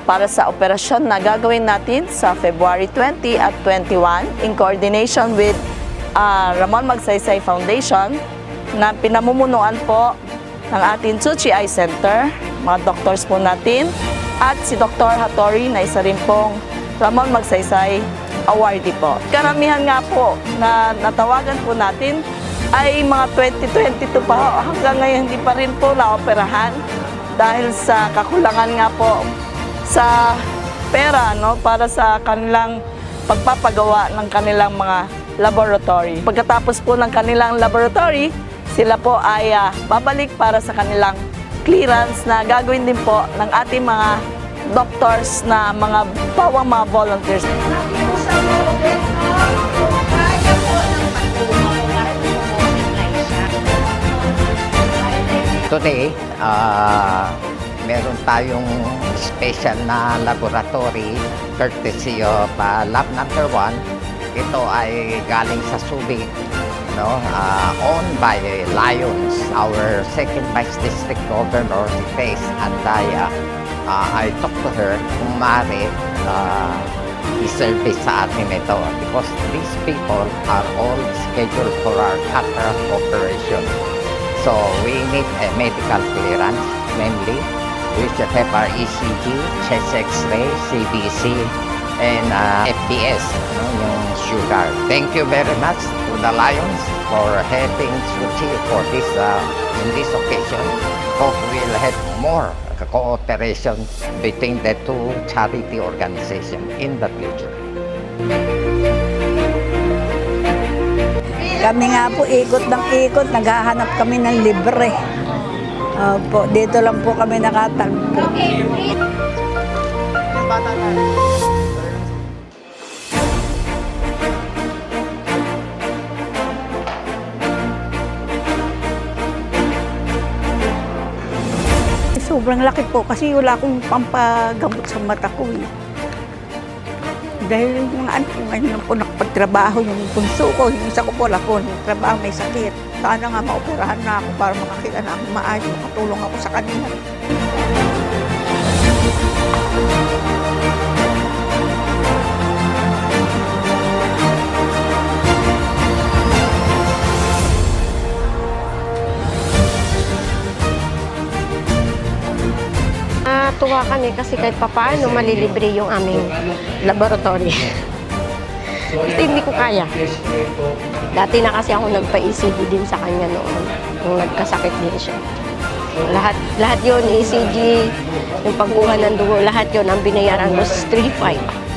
para sa operasyon na gagawin natin sa February 20 at 21 in coordination with Ramon Magsaysay Foundation na pinamumunuan po ng ating Tsuchi Eye Center, mga doctors po natin, at si Dr. Hattori na isa rin pong Ramon Magsaysay awardee po. Karamihan nga po na natawagan po natin ay mga 2022 pa hanggang ngayon hindi pa rin po naoperahan dahil sa kakulangan nga po sa pera para sa kanilang pagpapagawa ng kanilang mga laboratory. Pagkatapos po ng kanilang laboratory, sila po ay babalik para sa kanilang clearance na gagawin din po ng ating mga doctors na mga bawang mga volunteers. Today, meron tayong special na laboratory courtesy of lab number 1. Ito ay galing sa Subic, owned by Lions, our second vice district governor, Face Andaya. I talked to her kung maaari i-service sa atin ito because these people are all scheduled for our cataract operation. So we need a medical clearance, mainly. We should have our ECG, chest X-ray, CBC, and FBS, yung sugar. Thank you very much to the Lions for helping Tsuchi for this in this occasion. Hope we'll have more cooperation between the two charity organizations in the future. Kami nga po ikot ng ikot, naghahanap kami ng libre. Opo, dito lang po kami nakatagpo. Sobrang laki po kasi wala akong pampagamot sa mata ko. Dahil yung mga anak ko ngayon lang po nakapagtrabaho, yung punso ko, yung isa ko po wala po, yung trabaho may sakit. Sana nga maoperahan na ako para makakita na ako maayos, makatulong ako sa kanila. Tuwa kami kasi kahit papaano malilibre yung aming laboratory. Kasi hindi ko kaya. Dati na kasi ako nagpa-ECG din sa kanya noon, nung nagkasakit din siya. Lahat yun, ECG, yung pagkuha ng dugo, lahat yun ang binayaran ko 3,500.